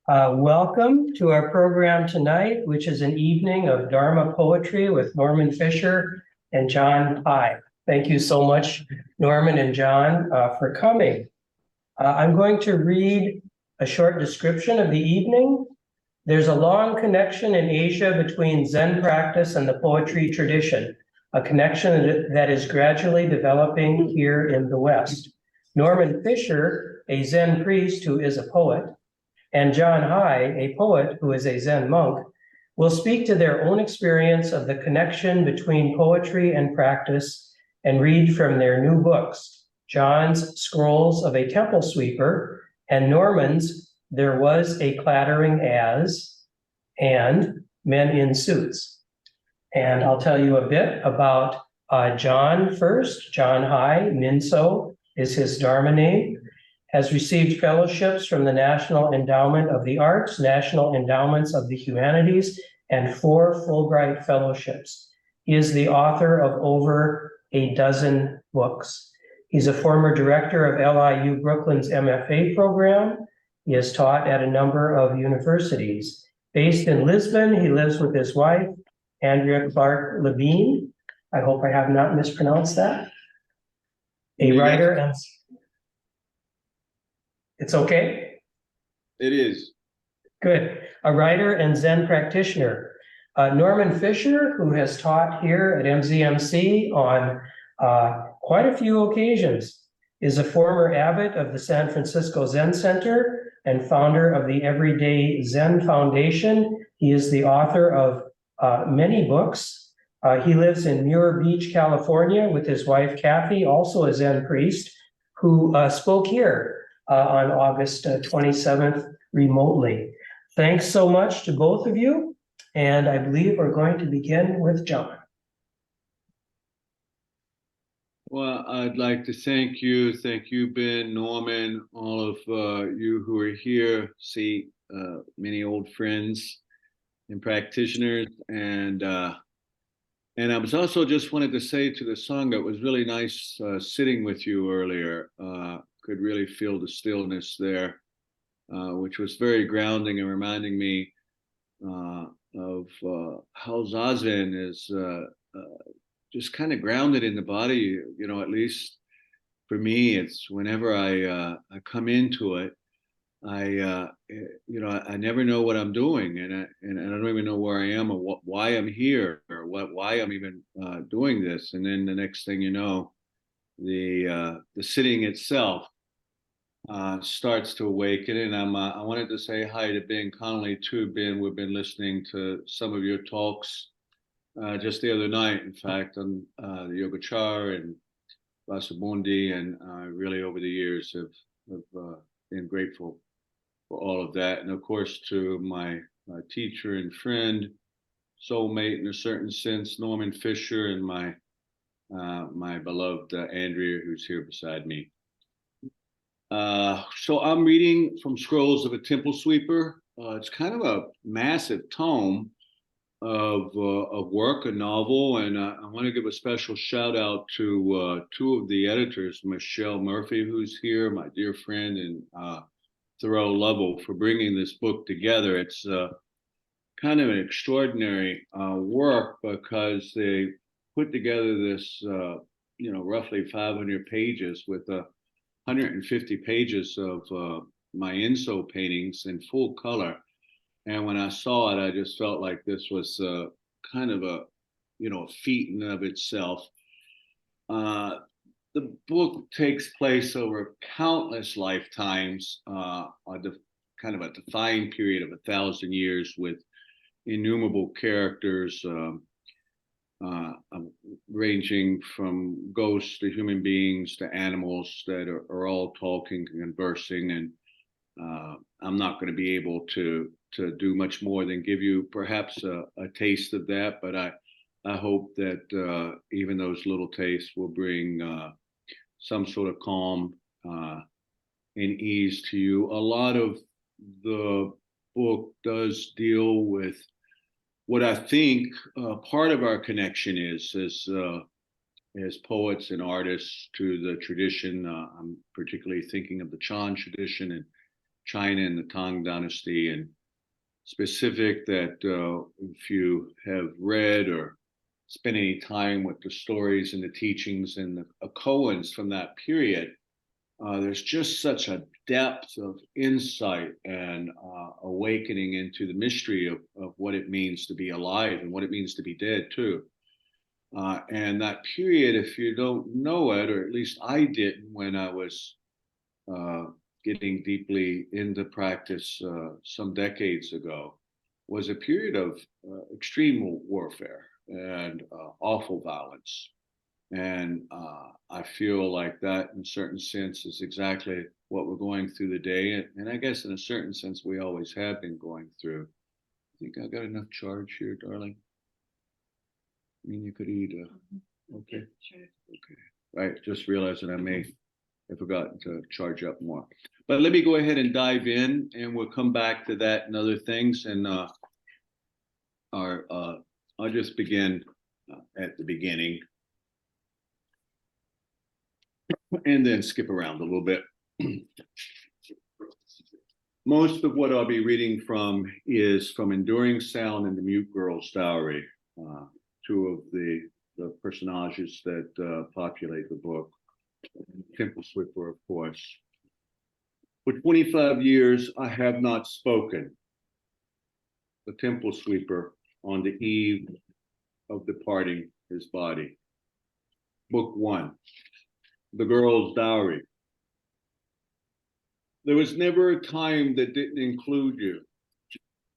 Welcome to our program tonight, which is an evening of Dharma poetry with Norman Fischer and John Pye. Thank you so much, Norman and John, for coming. I'm going to read a short description of the evening. There's a long connection in Asia between Zen practice and the poetry tradition, a connection that is gradually developing here in the West. Norman Fischer, a Zen priest who is a poet, and John Pye, a poet who is a Zen monk, will speak to their own experience of the connection between poetry and practice and read from their new books, John's Scrolls of a Temple Sweeper and Norman's There Was a Clattering As and Men in Suits. And I'll tell you a bit about John first. John Pye, Ninso is his Dharma name, has received fellowships from the National Endowment of the Arts, National Endowments of the Humanities, and 4 Fulbright fellowships. He is the author of over a dozen books. He's a former director of LIU Brooklyn's MFA program. He has taught at a number of universities. Based in Lisbon, he lives with his wife, Andrea Clark Levine. I hope I have not mispronounced that. A writer and... It's okay? It is. Good. A writer and Zen practitioner. Norman Fischer, who has taught here at MZMC on quite a few occasions, is a former abbot of the San Francisco Zen Center and founder of the Everyday Zen Foundation. He is the author of many books. He lives in Muir Beach, California with his wife, Kathy, also a Zen priest, who spoke here on August 27th remotely. Thanks so much to both of you. And I believe we're going to begin with John. Well, I'd like to thank you. Thank you, Ben, Norman, all of you who are here. See many old friends and practitioners. And I was also just wanted to say to the song, it was really nice sitting with you earlier. Could really feel the stillness there, which was very grounding and reminding me of how Zazen is just kind of grounded in the body. You know, at least for me, it's whenever I come into it, I never know what I'm doing, and I don't even know where I am or why I'm here or why I'm even doing this. And then the next thing you know, the sitting itself starts to awaken. And I wanted to say hi to Ben Connolly too. Ben, we've been listening to some of your talks just the other night, in fact, on the Yogacara and Vasabundi, and really over the years have been grateful for all of that. And of course, to my teacher and friend, soulmate in a certain sense, Norman Fischer, and my beloved Andrea, who's here beside me. So I'm reading from Scrolls of a Temple Sweeper. It's kind of a massive tome of work, a novel, and I want to give a special shout out to 2 of the editors, Michelle Murphy, who's here, my dear friend, and Thoreau Lovell, for bringing this book together. It's kind of an extraordinary work because they put together this, roughly 500 pages with 150 pages of my Ninso paintings in full color. And when I saw it, I just felt like this was kind of a feat in and of itself. The book takes place over countless lifetimes, kind of a defined period of 1,000 years with innumerable characters, ranging from ghosts to human beings to animals that are all talking and conversing. And I'm not going to be able to do much more than give you perhaps a taste of that, but I hope that even those little tastes will bring some sort of calm and ease to you. A lot of the book does deal with what I think part of our connection is as poets and artists to the tradition. I'm particularly thinking of the Chan tradition China and the Tang Dynasty, and specific that if you have read or spent any time with the stories and the teachings and the koans from that period, there's just such a depth of insight and awakening into the mystery of what it means to be alive and what it means to be dead too. And that period, if you don't know it, or at least I didn't when I was getting deeply into practice some decades ago, was a period of extreme warfare and awful violence. And I feel like that, in a certain sense, is exactly what we're going through today. And I guess, in a certain sense, we always have been going through. I think I got enough charge here, darling. I mean, you could eat. Okay. Sure. Okay. Right. Just realized that I may have forgotten to charge up more. But let me go ahead and dive in, and we'll come back to that and other things. And I'll just begin at the beginning, and then skip around a little bit. Most of what I'll be reading from is from Enduring Sound and the Mute Girl's Dowry, two of the personages that populate the book. Temple Sweeper, of course. For 25 years, I have not spoken. The Temple Sweeper on the eve of departing his body. Book 1, The Girl's Dowry. There was never a time that didn't include you,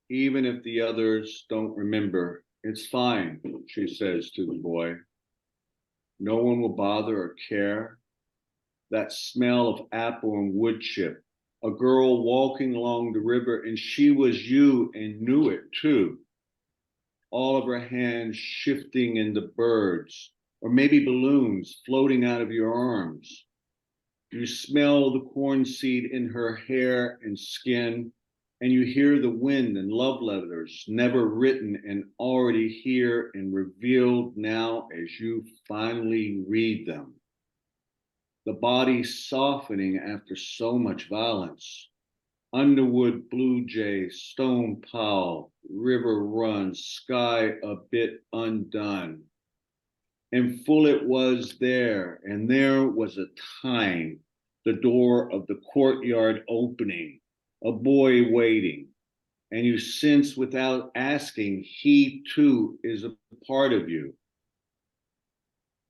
even if the others don't remember. It's fine, she says to the boy. No one will bother or care. That smell of apple and wood chip, a girl walking along the river, and she was you and knew it too. All of her hands shifting into birds, or maybe balloons floating out of your arms. You smell the corn seed in her hair and skin, and you hear the wind and love letters never written and already here and revealed now as you finally read them. The body softening after so much violence. Underwood, blue jay, stone pile, river run, sky a bit undone. And full it was there, and there was a time, the door of the courtyard opening, a boy waiting, and you sense without asking, he too is a part of you,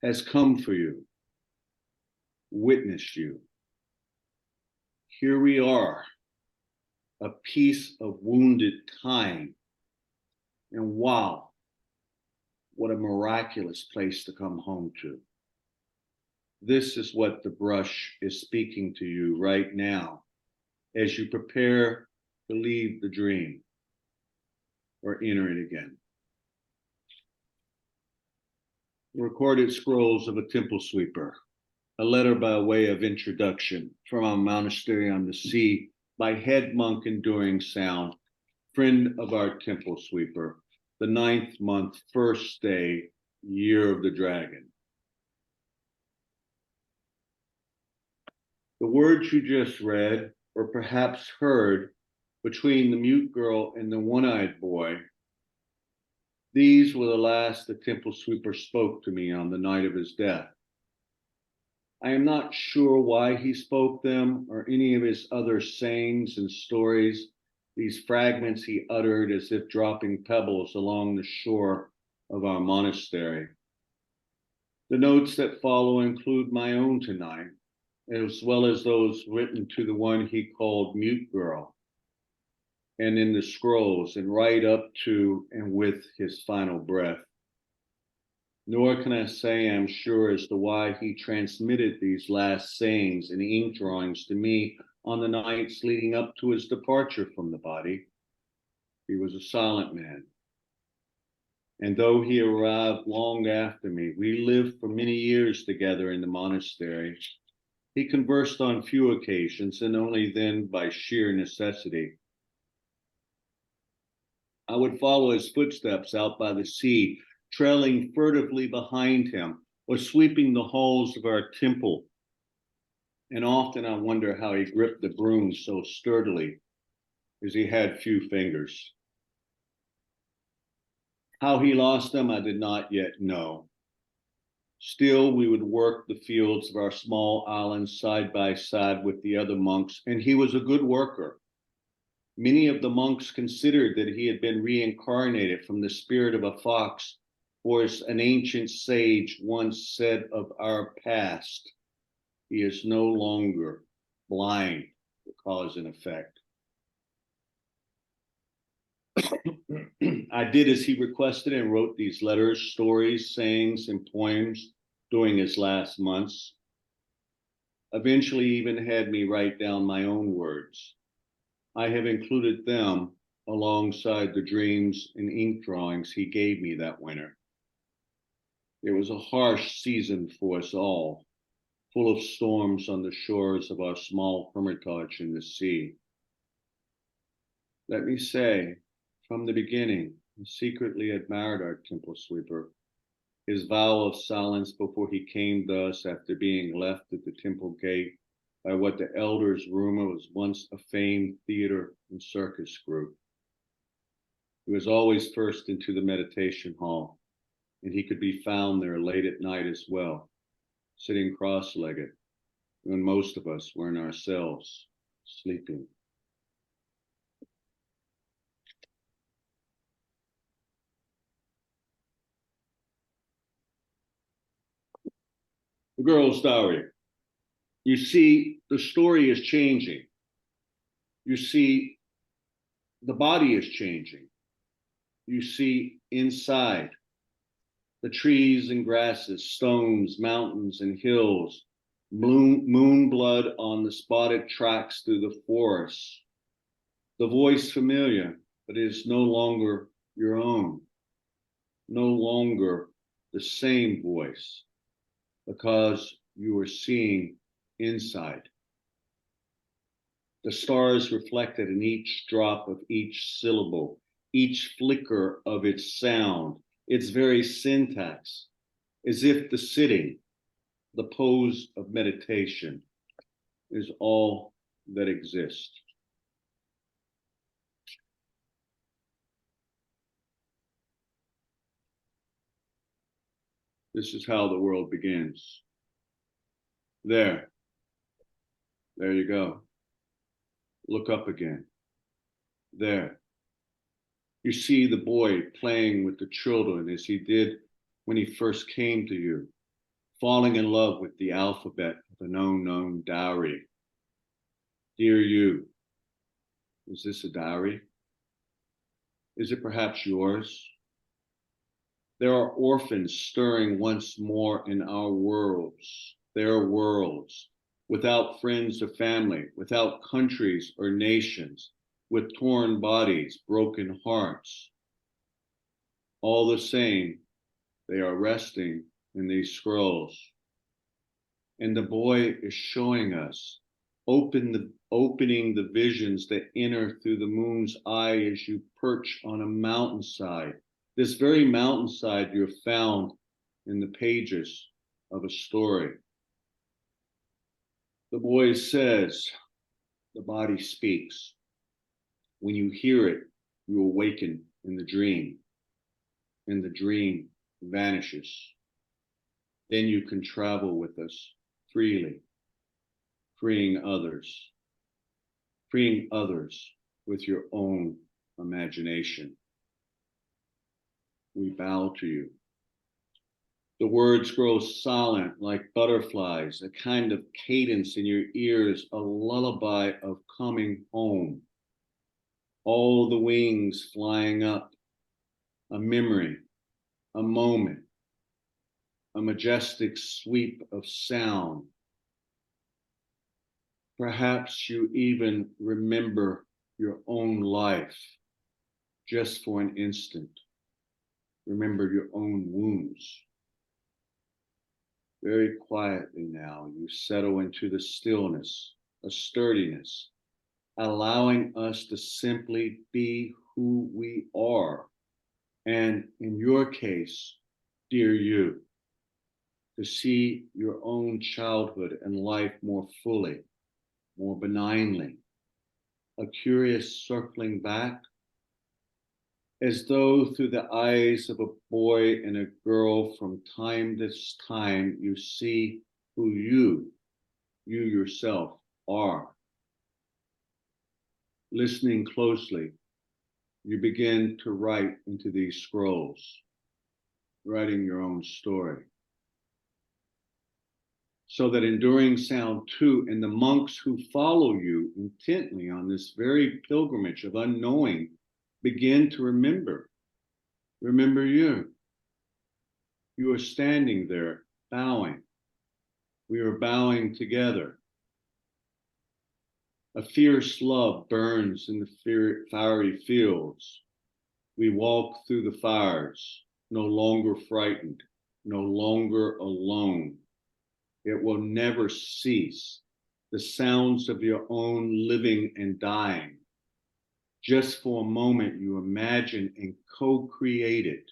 has come for you, witnessed you. Here we are, a piece of wounded time. And wow, what a miraculous place to come home to. This is what the brush is speaking to you right now as you prepare to leave the dream or enter it again. Recorded Scrolls of a Temple Sweeper, a letter by way of introduction from a monastery on the sea by head monk Enduring Sound, friend of our Temple Sweeper, the 9th month, 1st day, year of the dragon. The words you just read, or perhaps heard, between the mute girl and the one-eyed boy, these were the last the Temple Sweeper spoke to me on the night of his death. I am not sure why he spoke them or any of his other sayings and stories, these fragments he uttered as if dropping pebbles along the shore of our monastery. The notes that follow include my own tonight, as well as those written to the one he called Mute Girl, and in the scrolls, and right up to and with his final breath. Nor can I say I'm sure as to why he transmitted these last sayings and ink drawings to me on the nights leading up to his departure from the body. He was a silent man. And though he arrived long after me, we lived for many years together in the monastery. He conversed on few occasions, and only then by sheer necessity. I would follow his footsteps out by the sea, trailing furtively behind him, or sweeping the halls of our temple. and often I wonder how he gripped the broom so sturdily, as he had few fingers. How he lost them, I did not yet know. Still, we would work the fields of our small island side by side with the other monks, and he was a good worker. Many of the monks considered that he had been reincarnated from the spirit of a fox, for as an ancient sage once said of our past, he is no longer blind to cause and effect. I did as he requested and wrote these letters, stories, sayings, and poems during his last months. Eventually, even had me write down my own words. I have included them alongside the dreams and ink drawings he gave me that winter. It was a harsh season for us all, full of storms on the shores of our small hermitage in the sea. Let me say, from the beginning, I secretly admired our temple sweeper. His vow of silence before he came thus after being left at the temple gate by what the elders rumor was once a famed theater and circus group. He was always first into the meditation hall, and he could be found there late at night as well, sitting cross-legged, when most of us were in our cells, sleeping. The girl's diary. You see, the story is changing. You see, the body is changing. You see, inside, the trees and grasses, stones, mountains, and hills, moon blood on the spotted tracks through the forests. The voice familiar, but is no longer your own, no longer the same voice, because you are seeing inside. The stars reflected in each drop of each syllable, each flicker of its sound, its very syntax, as if the sitting, the pose of meditation, is all that exists. This is how the world begins. There you go. Look up again. There. You see the boy playing with the children as he did when he first came to you, falling in love with the alphabet of an unknown diary. Dear you, is this a diary? Is it perhaps yours? There are orphans stirring once more in our worlds, their worlds, without friends or family, without countries or nations, with torn bodies, broken hearts. All the same, they are resting in these scrolls. And the boy is showing us, opening the visions that enter through the moon's eye as you perch on a mountainside. This very mountainside you're found in the pages of a story. The boy says, the body speaks. When you hear it, you awaken in the dream, and the dream vanishes. Then you can travel with us freely, freeing others with your own imagination. We bow to you. The words grow silent like butterflies, a kind of cadence in your ears, a lullaby of coming home. All the wings flying up, a memory, a moment, a majestic sweep of sound. Perhaps you even remember your own life just for an instant. Remember your own wounds. Very quietly now, you settle into the stillness, a sturdiness, allowing us to simply be who we are. And in your case, dear you, to see your own childhood and life more fully, more benignly, a curious circling back, as though through the eyes of a boy and a girl from time to time you see who you yourself are. Listening closely, you begin to write into these scrolls, writing your own story. So that enduring sound too, and the monks who follow you intently on this very pilgrimage of unknowing begin to remember you. You are standing there bowing. We are bowing together. A fierce love burns in the fiery fields. We walk through the fires, no longer frightened, no longer alone. It will never cease. The sounds of your own living and dying. Just for a moment, you imagine and co-create it.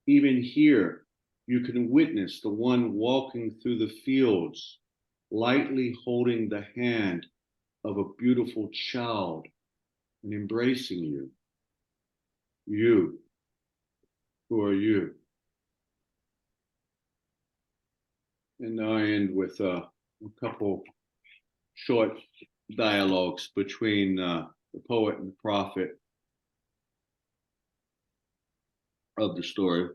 Even here, you can witness the one walking through the fields, lightly holding the hand of a beautiful child and embracing you. You, who are you? And I end with a couple short dialogues between the poet and the prophet of the story.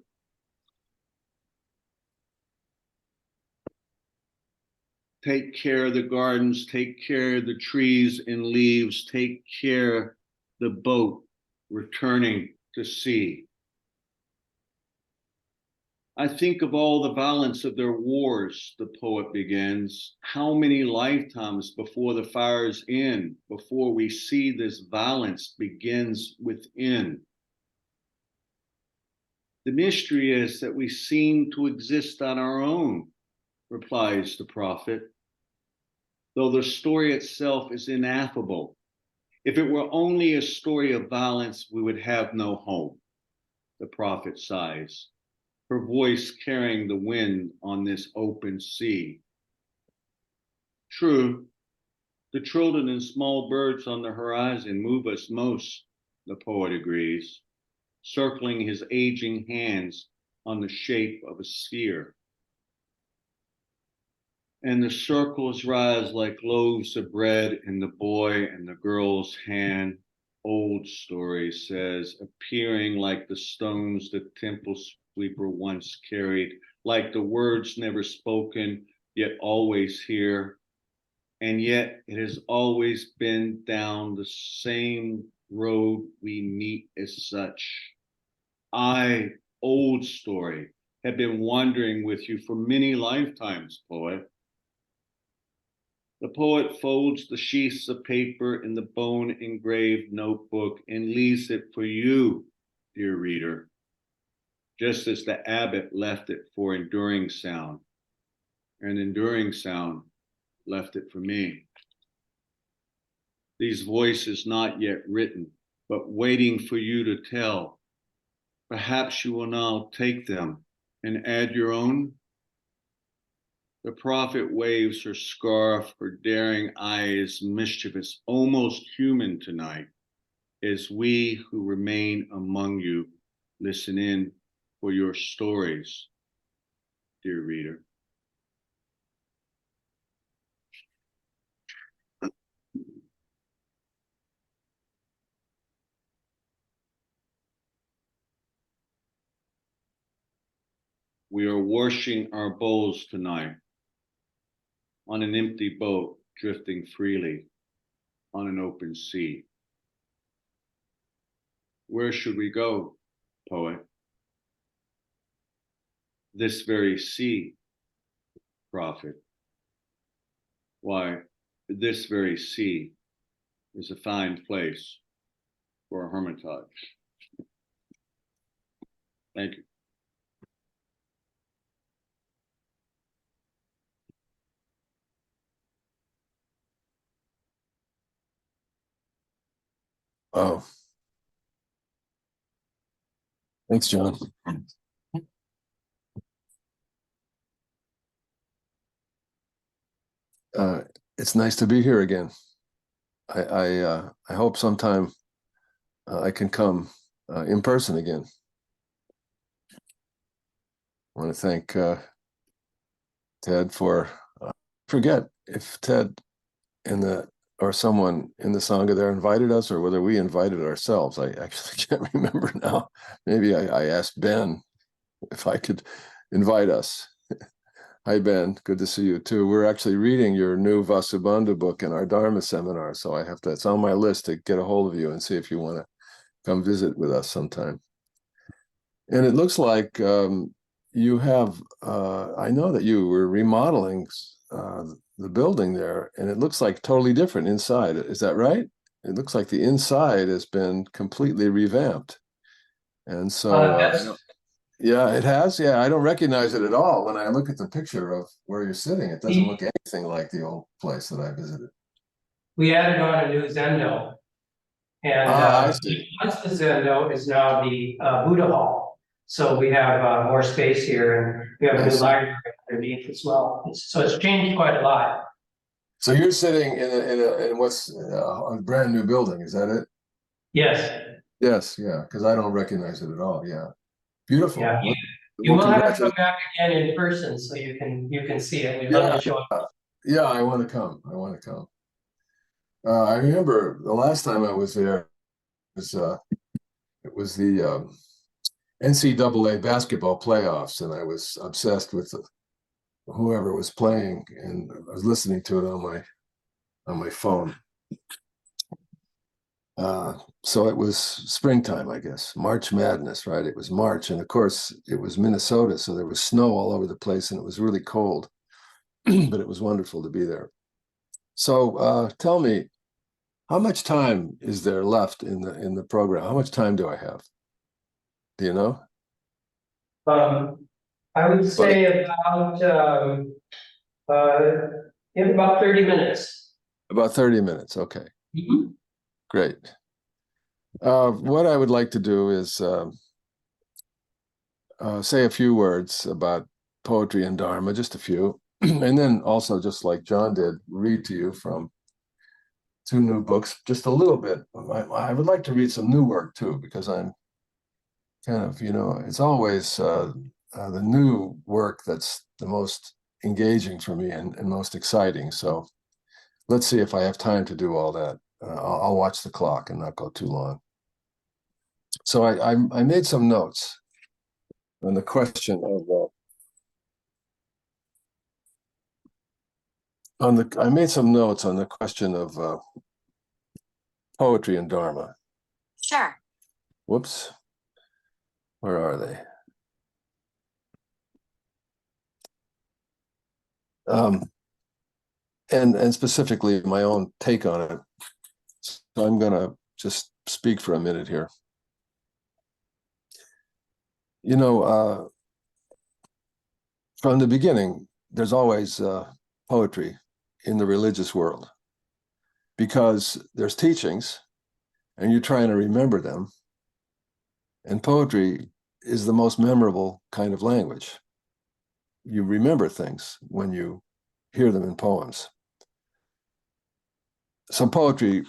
Take care of the gardens, take care of the trees and leaves, take care the boat returning to sea. I think of all the violence of their wars, the poet begins. How many lifetimes before the fires end, before we see this violence begins within? The mystery is that we seem to exist on our own, replies the prophet, though the story itself is ineffable. If it were only a story of violence, we would have no home, the prophet sighs, her voice carrying the wind on this open sea. True, the children and small birds on the horizon move us most, the poet agrees, circling his aging hands on the shape of a sphere. And the circles rise like loaves of bread in the boy and the girl's hand. Old story says, appearing like the stones the temple sweeper once carried, like the words never spoken, yet always here. And yet it has always been down the same road we meet as such. I, old story, have been wandering with you for many lifetimes, poet. The poet folds the sheets of paper in the bone-engraved notebook and leaves it for you, dear reader, just as the abbot left it for enduring sound, and enduring sound left it for me. These voices not yet written, but waiting for you to tell. Perhaps you will now take them and add your own. The prophet waves her scarf, her daring eyes mischievous, almost human tonight, as we who remain among you listen in for your stories, dear reader. We are washing our bowls tonight on an empty boat drifting freely on an open sea. Where should we go, poet? This very sea, prophet. Why, this very sea is a fine place for a hermitage. Thank you. Oh, thanks, John. It's nice to be here again. I hope sometime I can come in person again. I want to thank Ted for, forget if Ted or someone in the Sangha there invited us or whether we invited ourselves. I actually can't remember now. Maybe I asked Ben if I could invite us. Hi, Ben. Good to see you too. We're actually reading your new Vasubandhu book in our Dharma seminar. So it's on my list to get a hold of you and see if you want to come visit with us sometime. And it looks like you have, I know that you were remodeling the building there, and it looks like totally different inside. Is that right? It looks like the inside has been completely revamped. And so, yeah, it has. Yeah, I don't recognize it at all. When I look at the picture of where you're sitting, it doesn't look anything like the old place that I visited. We added on a new Zendo. And I see. once the Zendo is now the Buddha Hall. So we have more space here, and we have a new library underneath as well. So it's changed quite a lot. So you're sitting in what's a brand new building, is that it? Yes. Yes, yeah, because I don't recognize it at all. Yeah, beautiful. Yeah. Well, You will have to come back again in person so you can see it. We'd love to show it. Yeah, I want to come. I want to come. I remember the last time I was there it was the NCAA basketball playoffs, and I was obsessed with whoever was playing, and I was listening to it on my phone. So it was springtime, I guess, March Madness, right? It was March, and of course it was Minnesota, so there was snow all over the place, and it was really cold, but it was wonderful to be there. So tell me, how much time is there left in the program? How much time do I have? Do you know? I would say in about 30 minutes. About 30 minutes, okay. Mm-hmm. Great. What I would like to do is say a few words about poetry and Dharma, just a few, and then also, just like John did, read to you from 2 new books, just a little bit. I would like to read some new work too, because I'm kind of, it's always the new work that's the most engaging for me and most exciting. So let's see if I have time to do all that. I'll watch the clock and not go too long. So I made some notes on the question of I made some notes on the question of poetry and Dharma. Sure. Whoops. Where are they? And specifically my own take on it. So I'm going to just speak for a minute here. From the beginning, there's always poetry in the religious world, because there's teachings and you're trying to remember them. And poetry is the most memorable kind of language. You remember things when you hear them in poems. So poetry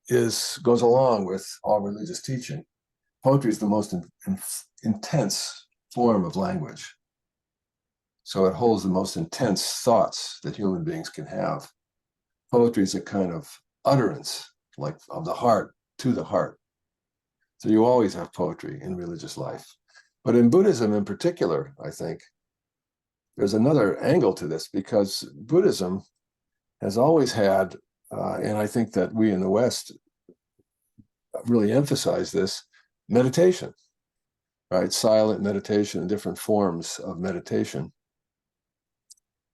goes along with all religious teaching. Poetry is the most intense form of language. So it holds the most intense thoughts that human beings can have. Poetry is a kind of utterance, like of the heart to the heart. So you always have poetry in religious life. But in Buddhism in particular, I think, there's another angle to this, because Buddhism has always had, and I think that we in the West really emphasize this, meditation, right? Silent meditation and different forms of meditation,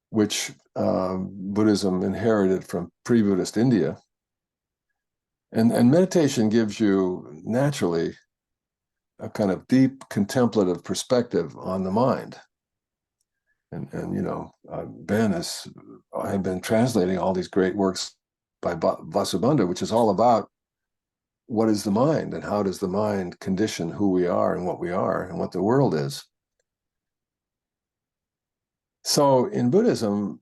which Buddhism inherited from pre-Buddhist India. And meditation gives you naturally a kind of deep contemplative perspective on the mind. And Ben I have been translating all these great works by Vasubandhu, which is all about what is the mind and how does the mind condition who we are and what the world is. So in Buddhism,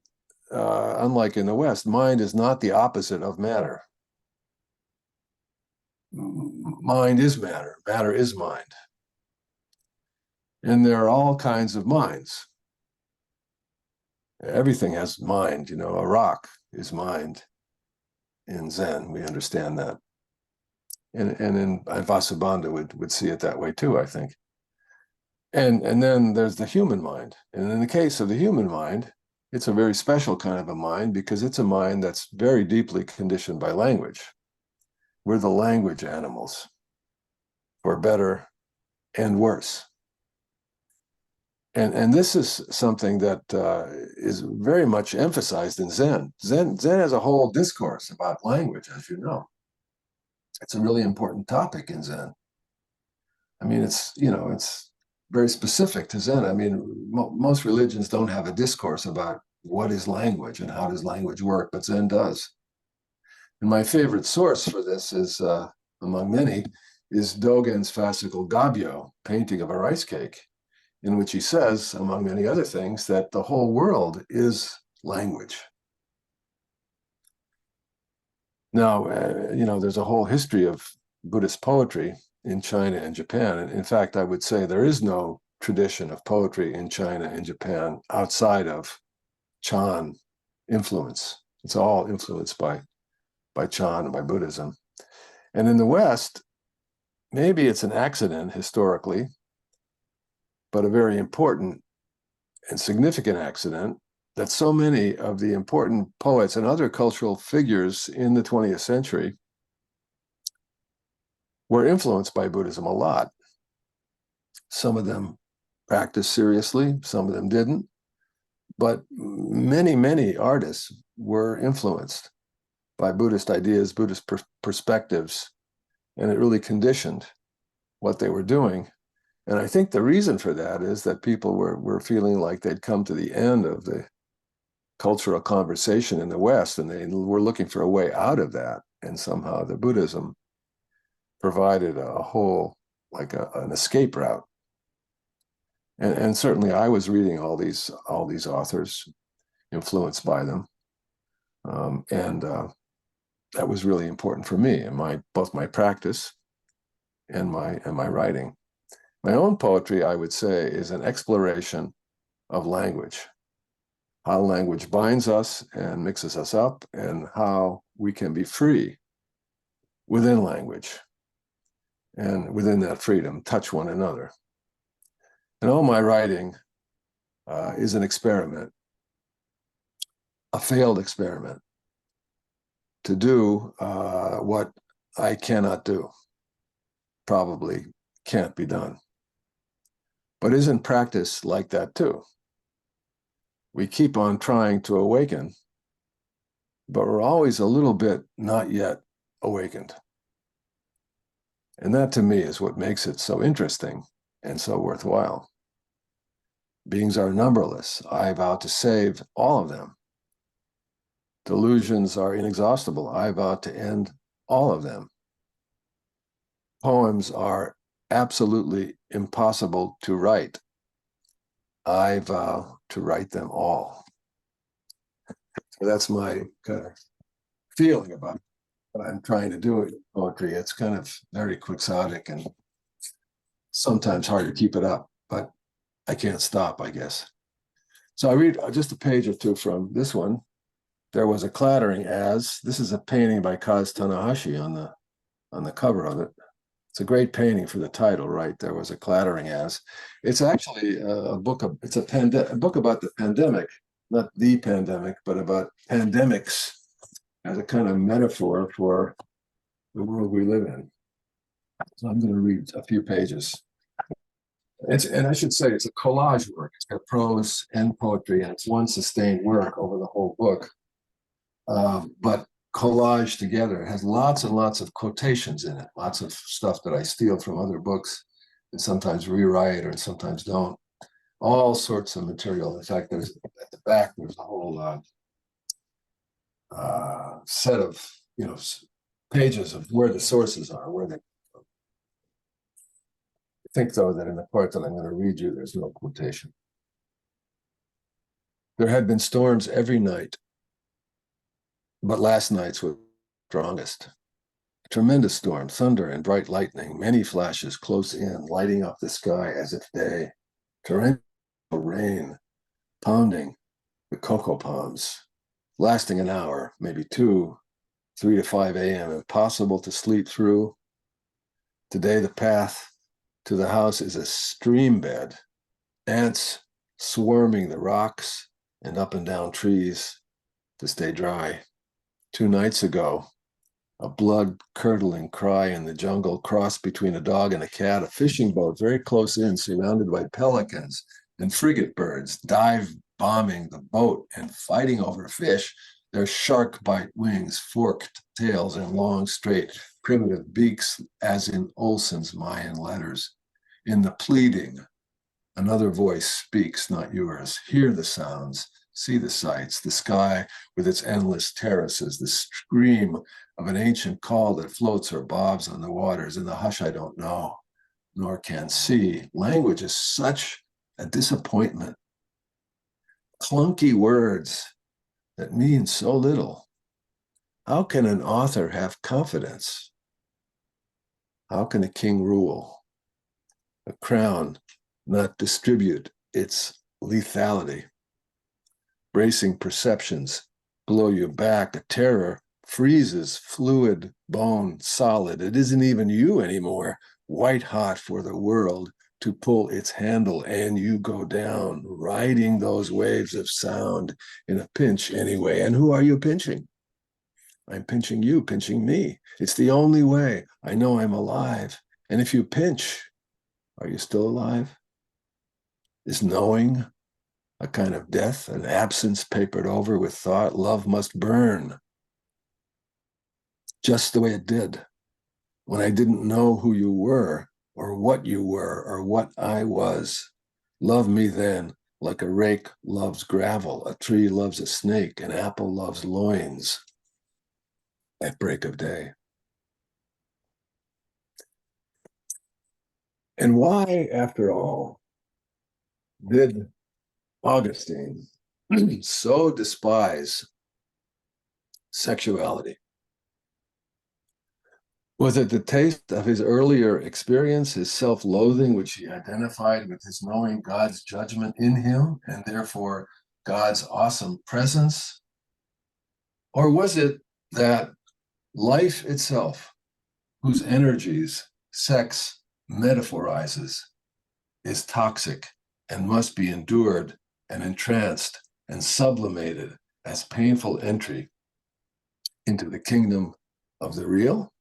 unlike in the West, mind is not the opposite of matter. Mind is matter, matter is mind. And there are all kinds of minds. Everything has mind, you know, a rock is mind. In Zen, we understand that. And in Vasubandhu would see it that way too, I think. And then there's the human mind. And in the case of the human mind, it's a very special kind of a mind because it's a mind that's very deeply conditioned by language. We're the language animals, for better and worse. And this is something that is very much emphasized in Zen. Zen has a whole discourse about language, as you know. It's a really important topic in Zen. I mean, it's very specific to Zen. I mean, most religions don't have a discourse about what is language and how does language work, but Zen does. And my favorite source for this is, among many, is Dogen's fascicle Gabyo, painting of a rice cake, in which he says, among many other things, that the whole world is language. Now, there's a whole history of Buddhist poetry in China and Japan. And in fact, I would say there is no tradition of poetry in China and Japan outside of Chan influence. It's all influenced by Chan and by Buddhism. And in the West, maybe it's an accident historically, but a very important and significant accident that so many of the important poets and other cultural figures in the 20th century were influenced by Buddhism a lot. Some of them practiced seriously, some of them didn't, but many, many artists were influenced by Buddhist ideas, Buddhist perspectives, and it really conditioned what they were doing. And I think the reason for that is that people were feeling like they'd come to the end of the cultural conversation in the West, and they were looking for a way out of that. And somehow the Buddhism provided a whole, like an escape route. And certainly I was reading all these authors, influenced by them. And that was really important for me in both my practice and my writing. My own poetry, I would say, is an exploration of language, how language binds us and mixes us up, and how we can be free within language, and within that freedom, touch one another. And all my writing is an experiment, a failed experiment, to do what I cannot do, probably can't be done. But isn't practice like that too? We keep on trying to awaken, but we're always a little bit not yet awakened. And that to me is what makes it so interesting and so worthwhile. Beings are numberless. I vow to save all of them. Delusions are inexhaustible. I vow to end all of them. Poems are absolutely impossible to write. I vow to write them all. So that's my kind of feeling about what I'm trying to do in poetry. It's kind of very quixotic and sometimes hard to keep it up, but I can't stop, I guess. So I read just a page or two from this one. There was a clattering as. This is a painting by Kaz Tanahashi on the cover of it. It's a great painting for the title, right? There was a clattering as. It's actually a book about the pandemic, not the pandemic, but about pandemics as a kind of metaphor for the world we live in. So I'm going to read a few pages. And I should say it's a collage work. It's got prose and poetry, and it's one sustained work over the whole book. But collage together. It has lots and lots of quotations in it, lots of stuff that I steal from other books and sometimes rewrite or sometimes don't. All sorts of material. In fact, there's at the back, there's a whole set of pages of where the sources are, where they. I think though that in the part that I'm going to read you, there's no quotation. There had been storms every night, but last night's was strongest. A tremendous storm, thunder and bright lightning, many flashes close in, lighting up the sky as if day. Torrential rain, pounding the cocoa palms, lasting an hour, maybe 2, 3 to 5 a.m., impossible to sleep through. Today, the path to the house is a stream bed, ants swarming the rocks and up and down trees to stay dry. 2 nights ago, a blood-curdling cry in the jungle, crossed between a dog and a cat, a fishing boat very close in, surrounded by pelicans and frigate birds, dive bombing the boat and fighting over fish, their shark-bite wings, forked tails, and long, straight, primitive beaks, as in Olson's Mayan letters. In the pleading, another voice speaks, not yours. Hear the sounds, see the sights, the sky with its endless terraces, the scream of an ancient call that floats or bobs on the waters. In the hush, I don't know, nor can see. Language is such a disappointment. Clunky words that mean so little. How can an author have confidence? How can a king rule? A crown not distribute its lethality? Bracing perceptions blow you back. A terror freezes fluid, bone, solid. It isn't even you anymore, white hot for the world to pull its handle, and you go down, riding those waves of sound in a pinch anyway. And who are you pinching? I'm pinching you, pinching me. It's the only way I know I'm alive. And if you pinch, are you still alive? Is knowing a kind of death, an absence papered over with thought? Love must burn, just the way it did when I didn't know who you were, or what you were, or what I was. Love me then, like a rake loves gravel, a tree loves a snake, an apple loves loins at break of day. And why, after all, did Augustine so despise sexuality? Was it the taste of his earlier experience, his self-loathing, which he identified with his knowing God's judgment in him, and therefore God's awesome presence? Or was it that life itself, whose energies sex metaphorizes, is toxic and must be endured and entranced and sublimated as painful entry into the kingdom of the real?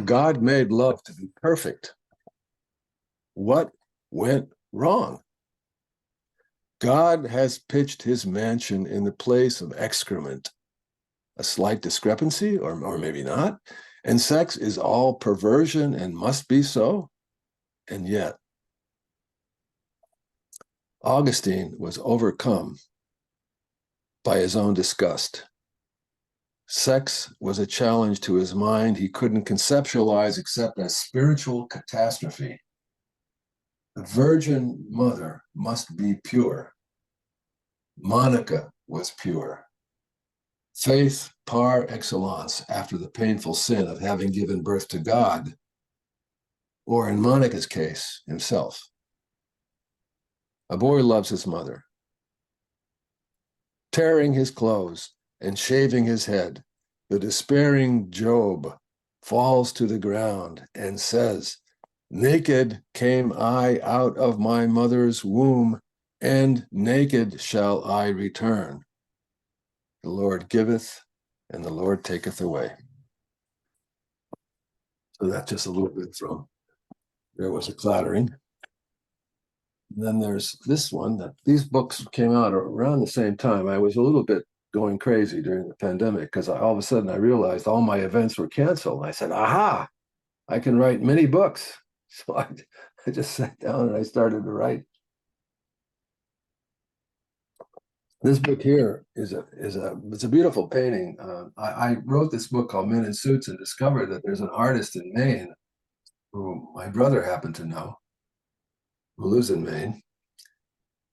God made love to be perfect. What went wrong? God has pitched his mansion in the place of excrement. A slight discrepancy, or maybe not. And sex is all perversion and must be so. And yet, Augustine was overcome by his own disgust. Sex was a challenge to his mind he couldn't conceptualize except as spiritual catastrophe. The Virgin Mother must be pure. Monica was pure. Faith par excellence after the painful sin of having given birth to God, or in Monica's case, himself. A boy loves his mother. Tearing his clothes and shaving his head, the despairing Job falls to the ground and says, "Naked came I out of my mother's womb, and naked shall I return. The Lord giveth, and the Lord taketh away." So that's just a little bit from There Was a Clattering. And then there's this one. That these books came out around the same time. I was a little bit going crazy during the pandemic because all of a sudden I realized all my events were canceled. I said, aha, I can write many books. So I just sat down and I started to write. This book here it's a beautiful painting. I wrote this book called Men in Suits and discovered that there's an artist in Maine who my brother happened to know, who lives in Maine,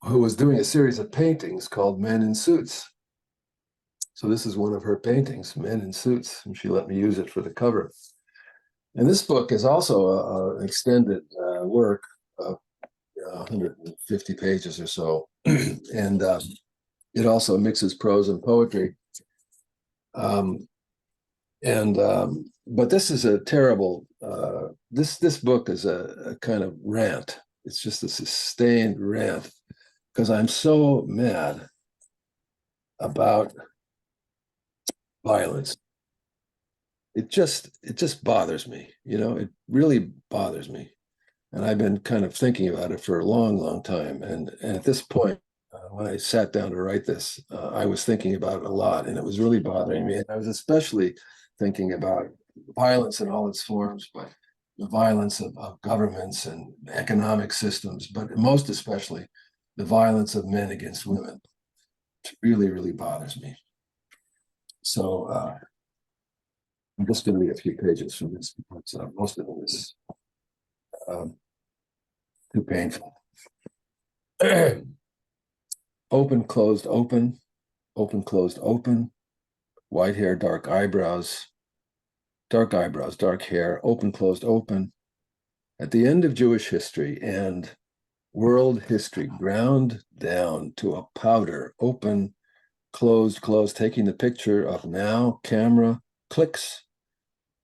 who was doing a series of paintings called Men in Suits. So this is one of her paintings, Men in Suits, and she let me use it for the cover. And this book is also an extended work of 150 pages or so. And it also mixes prose and poetry. But this is a terrible, this book is a kind of rant. It's just a sustained rant because I'm so mad about violence. It just bothers me, it really bothers me. And I've been kind of thinking about it for a long, long time. And at this point, when I sat down to write this, I was thinking about it a lot, and it was really bothering me. And I was especially thinking about violence in all its forms, but the violence of governments and economic systems, but most especially the violence of men against women. It really, really bothers me. So I'm just going to read a few pages from this because most of it is too painful. Open, closed, open, open, closed, open, white hair, dark eyebrows, dark hair, open, closed, open. At the end of Jewish history and world history ground down to a powder, open, closed, taking the picture of now, camera, clicks,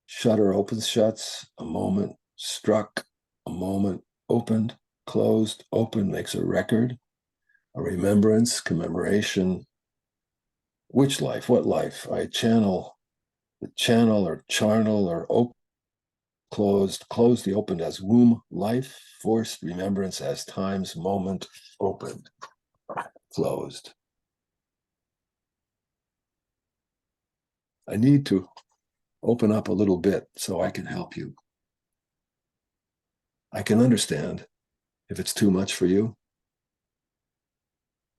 shutter opens, shuts, a moment, struck, a moment, opened, closed, open, makes a record, a remembrance, commemoration. Which life? What life? I channel the channel or charnel or open, closed the opened as womb, life, forced remembrance as time's moment, opened, closed. I need to open up a little bit so I can help you. I can understand if it's too much for you.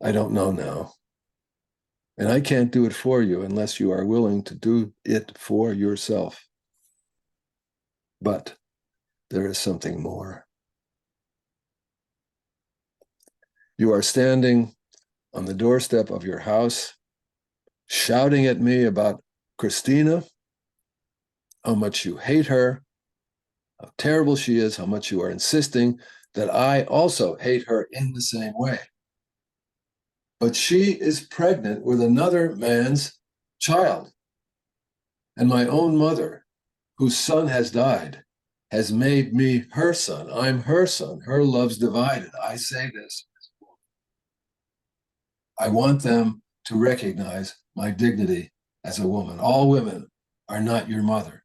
I don't know now. And I can't do it for you unless you are willing to do it for yourself. But there is something more. You are standing on the doorstep of your house, shouting at me about Christina, how much you hate her, how terrible she is, how much you are insisting that I also hate her in the same way. But she is pregnant with another man's child. And my own mother, whose son has died, has made me her son. I'm her son. Her love's divided. I say this. I want them to recognize my dignity as a woman. All women are not your mother.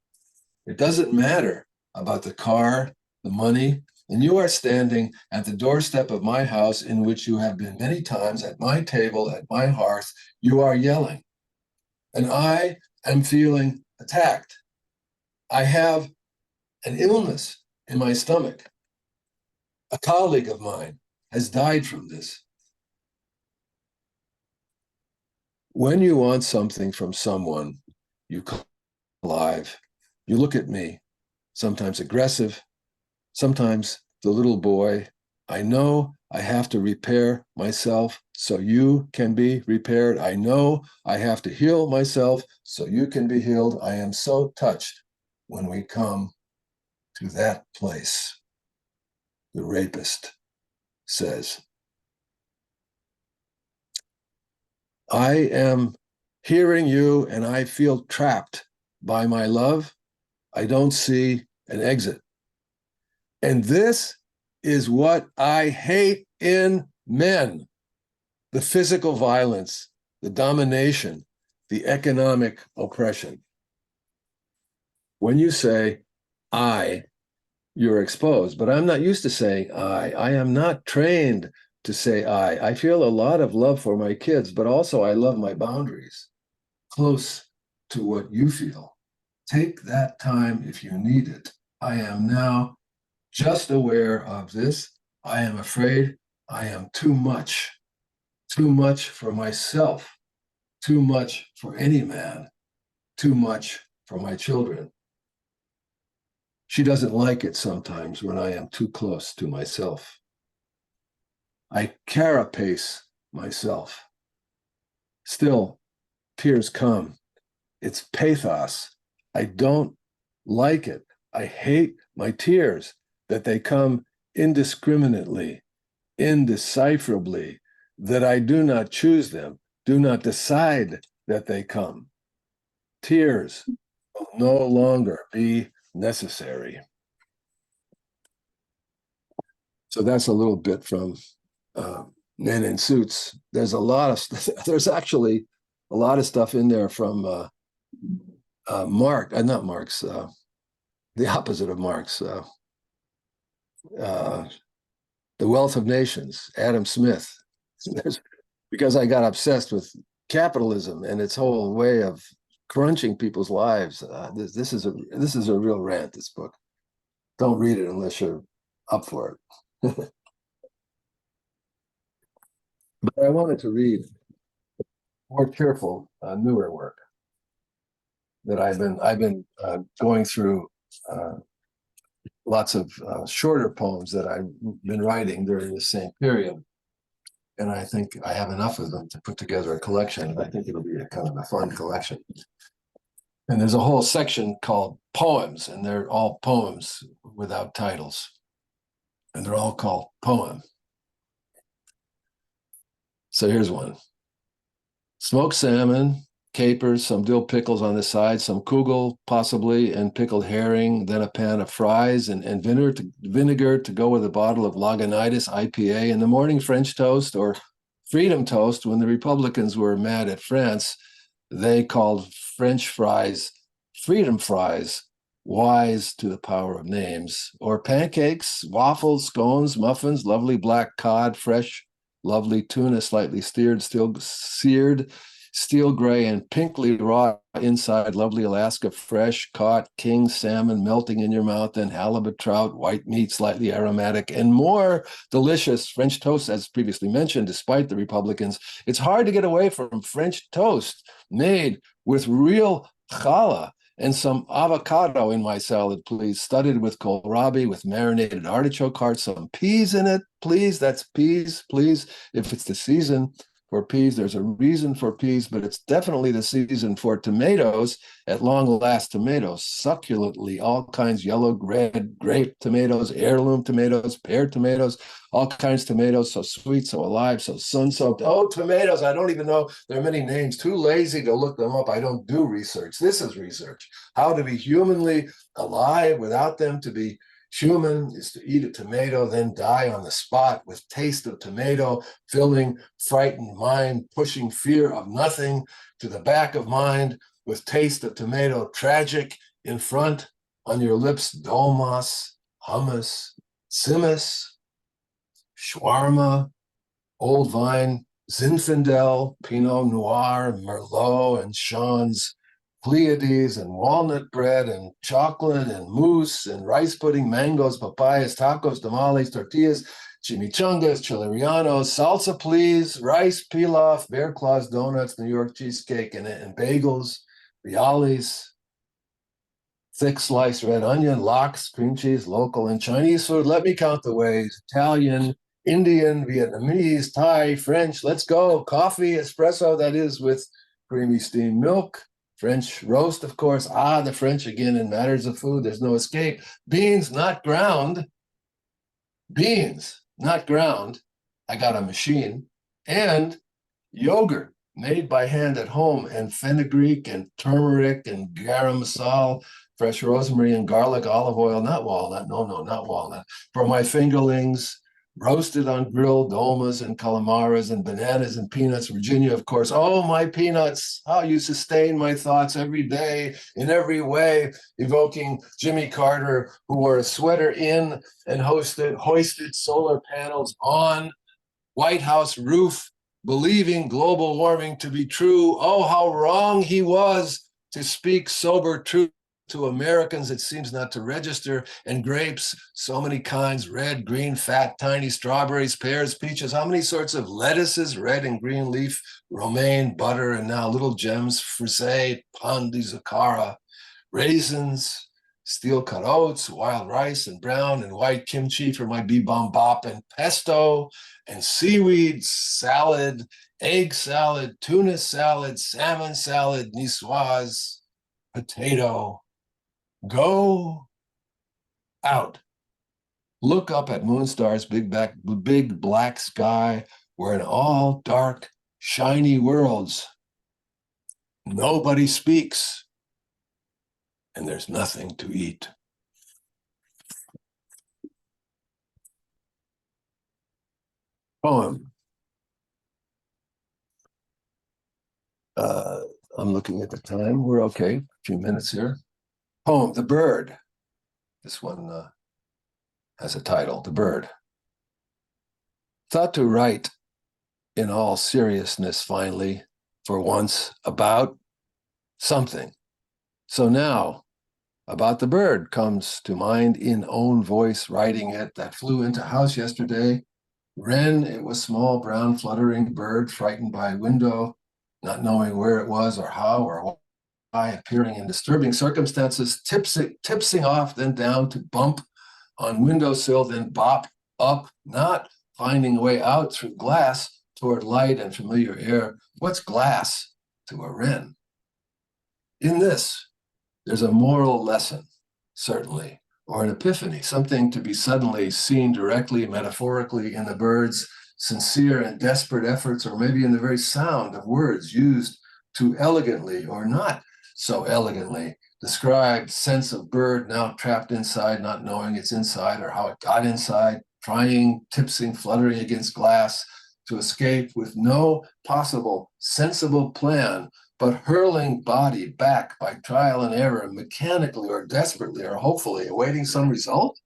It doesn't matter about the car, the money, and you are standing at the doorstep of my house in which you have been many times at my table, at my hearth. You are yelling. And I am feeling attacked. I have an illness in my stomach. A colleague of mine has died from this. When you want something from someone, you come alive. You look at me, sometimes aggressive, sometimes the little boy. I know I have to repair myself so you can be repaired. I know I have to heal myself so you can be healed. I am so touched when we come to that place. The rapist says, I am hearing you and I feel trapped by my love. I don't see an exit. And this is what I hate in men: the physical violence, the domination, the economic oppression. When you say I, you're exposed, but I'm not used to saying I. I am not trained to say I. I feel a lot of love for my kids, but also I love my boundaries close to what you feel. Take that time if you need it. I am now just aware of this. I am afraid I am too much for myself, too much for any man, too much for my children. She doesn't like it sometimes when I am too close to myself. I carapace myself. Still, tears come. It's pathos. I don't like it. I hate my tears, that they come indiscriminately, indecipherably, that I do not choose them, do not decide that they come. Tears will no longer be necessary. So that's a little bit from Men in Suits. There's there's actually a lot of stuff in there from not Marx, the opposite of Marx, The Wealth of Nations, Adam Smith. Because I got obsessed with capitalism and its whole way of crunching people's lives. This is a real rant, this book. Don't read it unless you're up for it. But I wanted to read more cheerful, newer work that I've been going through. Lots of shorter poems that I've been writing during the same period, and I think I have enough of them to put together a collection. I think it'll be a kind of a fun collection. And there's a whole section called poems, and they're all poems without titles, and they're all called poem. So here's one. Smoked salmon, capers, some dill pickles on the side, some kugel possibly, and pickled herring, then a pan of fries and vinegar to go with a bottle of Lagunitas IPA. In the morning, French toast or freedom toast. When the Republicans were mad at France, they called French fries freedom fries, wise to the power of names. Or pancakes, waffles, scones, muffins, lovely black cod, fresh, lovely tuna, slightly seared, steel gray and pinkly raw inside, lovely Alaska fresh caught king salmon melting in your mouth, then halibut trout, white meat, slightly aromatic, and more delicious French toast, as previously mentioned. Despite the Republicans, it's hard to get away from French toast made with real challah and some avocado in my salad, please, studded with kohlrabi, with marinated artichoke hearts, some peas in it, please. That's peas, please. If it's the season for peas, there's a reason for peas, but it's definitely the season for tomatoes. At long last, tomatoes, succulently, all kinds, yellow, red, grape tomatoes, heirloom tomatoes, pear tomatoes, all kinds of tomatoes, so sweet, so alive, so sun-soaked. Oh, tomatoes, I don't even know. There are many names, too lazy to look them up. I don't do research. This is research. How to be humanly alive without them. To be human is to eat a tomato, then die on the spot with taste of tomato, filling frightened mind, pushing fear of nothing to the back of mind with taste of tomato, tragic in front, on your lips, dolmas, hummus, simmus, shawarma, old vine, Zinfandel, Pinot Noir, Merlot, and Sean's Pleiades, and walnut bread, and chocolate, and mousse, and rice pudding, mangoes, papayas, tacos, tamales, tortillas, chimichangas, chilerianos, salsa, please, rice, pilaf, bear claws, donuts, New York cheesecake, and bagels, bialys, thick sliced red onion, lox, cream cheese, local, and Chinese food. Let me count the ways: Italian, Indian, Vietnamese, Thai, French. Let's go. Coffee, espresso, that is with creamy steamed milk. French roast, of course. The French again in matters of food. There's no escape. Beans, not ground. Beans, not ground. I got a machine. And yogurt made by hand at home, and fenugreek and turmeric and garam masala, fresh rosemary and garlic, olive oil, not walnut. No, not walnut. For my fingerlings, roasted on grilled dolmas and calamaras and bananas and peanuts. Virginia, of course. Oh, my peanuts, how you sustain my thoughts every day in every way, evoking Jimmy Carter, who wore a sweater in and hoisted solar panels on White House roof, believing global warming to be true. Oh, how wrong he was to speak sober truth to Americans. It seems not to register. And grapes, so many kinds, red, green, fat, tiny, strawberries, pears, peaches, how many sorts of lettuces, red and green leaf, romaine, butter, and now little gems, frisee, pan di zucchara, raisins, steel-cut oats, wild rice, and brown and white kimchi for my bibimbap, and pesto, and seaweed salad, egg salad, tuna salad, salmon salad, niçoise, potato. Go out. Look up at moon stars, big black sky. We're in all dark, shiny worlds. Nobody speaks, and there's nothing to eat. Poem. I'm looking at the time. We're okay. A few minutes here. Poem, The Bird. This one has a title, The Bird. Thought to write in all seriousness finally, for once, about something. So now, about the bird comes to mind in own voice, writing it, that flew into house yesterday. Wren, it was small, brown, fluttering bird, frightened by window, not knowing where it was or how or why, appearing in disturbing circumstances, tipsing off, then down to bump on windowsill, then bop up, not finding a way out through glass toward light and familiar air. What's glass to a wren? In this, there's a moral lesson, certainly, or an epiphany, something to be suddenly seen directly, metaphorically in the bird's sincere and desperate efforts, or maybe in the very sound of words used to elegantly or not so elegantly describe sense of bird now trapped inside, not knowing it's inside or how it got inside, trying, tipsing, fluttering against glass to escape with no possible sensible plan, but hurling body back by trial and error, mechanically or desperately or hopefully awaiting some result,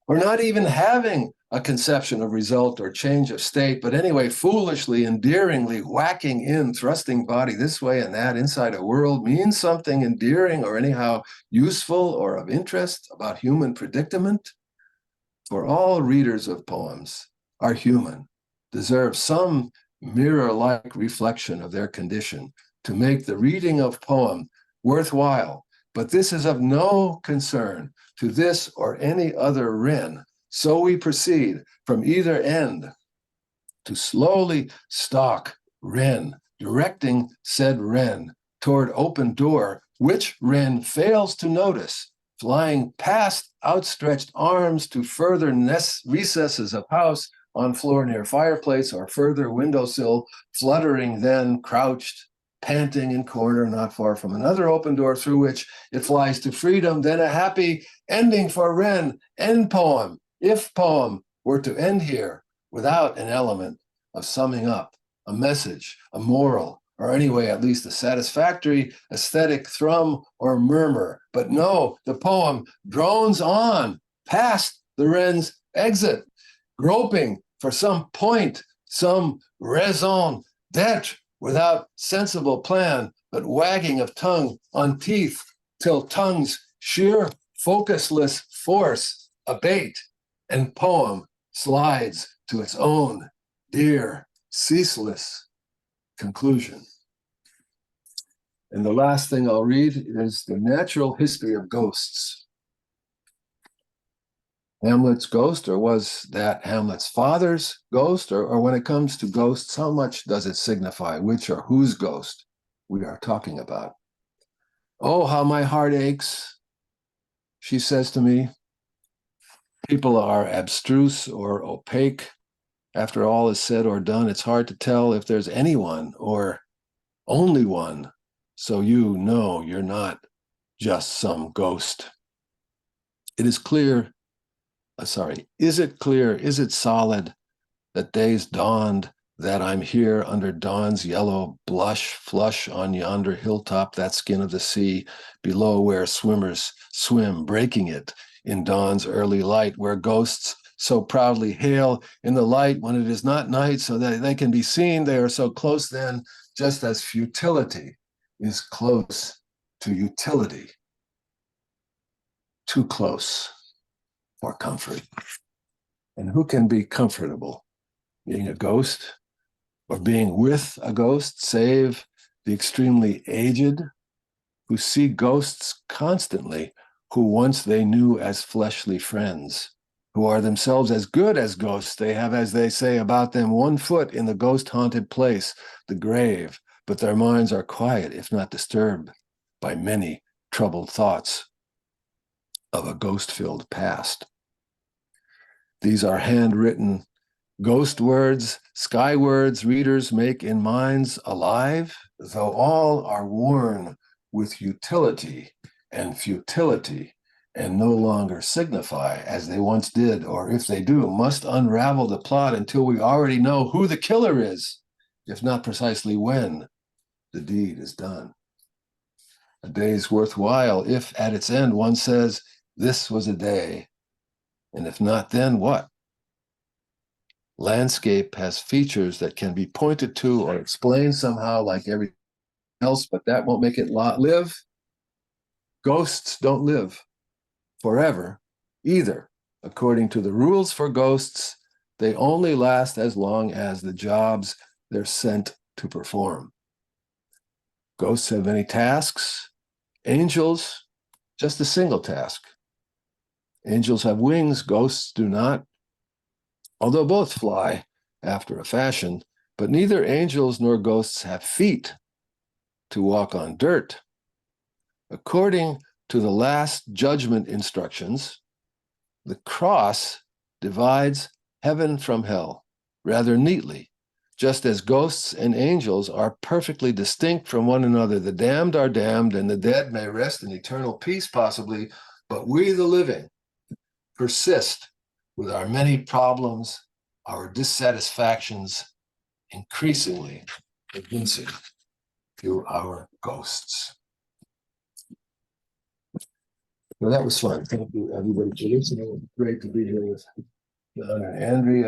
or not even having a conception of result or change of state, but anyway, foolishly, endearingly whacking in, thrusting body this way and that inside a world means something endearing or anyhow useful or of interest about human predicament. For all readers of poems are human, deserve some mirror-like reflection of their condition to make the reading of poem worthwhile. But this is of no concern to this or any other wren. So we proceed from either end to slowly stalk wren, directing said wren toward open door, which wren fails to notice, flying past outstretched arms to further recesses of house, on floor near fireplace or further windowsill, fluttering then crouched, panting in corner not far from another open door through which it flies to freedom, then a happy ending for wren, end poem, if poem were to end here without an element of summing up, a message, a moral, or anyway, at least a satisfactory aesthetic thrum or murmur. But no, the poem drones on past the wren's exit, groping for some point, some raison d'etre, without sensible plan, but wagging of tongue on teeth, till tongue's sheer focusless force abate, and poem slides to its own dear, ceaseless conclusion. And the last thing I'll read is The Natural History of Ghosts. Hamlet's ghost, or was that Hamlet's father's ghost? Or when it comes to ghosts, how much does it signify which or whose ghost we are talking about? Oh, how my heart aches, she says to me. People are abstruse or opaque. After all is said or done, it's hard to tell if there's anyone or only one. So you know you're not just some ghost. Is it clear, is it solid that day's dawned, that I'm here under dawn's yellow blush, flush on yonder hilltop, that skin of the sea, below where swimmers swim, breaking it in dawn's early light, where ghosts so proudly hail in the light when it is not night, so that they can be seen. They are so close then, just as futility is close to utility. Too close for comfort. And who can be comfortable? Being a ghost or being with a ghost, save the extremely aged who see ghosts constantly, who once they knew as fleshly friends, who are themselves as good as ghosts. They have, as they say about them, one foot in the ghost-haunted place, the grave, but their minds are quiet, if not disturbed, by many troubled thoughts of a ghost-filled past. These are handwritten ghost words, sky words readers make in minds alive, though all are worn with utility and futility, and no longer signify as they once did, or if they do, must unravel the plot until we already know who the killer is, if not precisely when the deed is done. A day's worthwhile if at its end one says, this was a day, and if not, then what? Landscape has features that can be pointed to or explained somehow like everything else, but that won't make it live. Ghosts don't live forever either. According to the rules for ghosts, they only last as long as the jobs they're sent to perform. Ghosts have many tasks. Angels, just a single task. Angels have wings, ghosts do not, although both fly after a fashion, but neither angels nor ghosts have feet to walk on dirt. According to the last judgment instructions, the cross divides heaven from hell rather neatly, just as ghosts and angels are perfectly distinct from one another. The damned are damned, and the dead may rest in eternal peace possibly, but we, the living, persist with our many problems, our dissatisfactions, increasingly convincing through our ghosts. Well, that was fun. Thank you, everybody, for listening. It was great to be here with John and Andrea.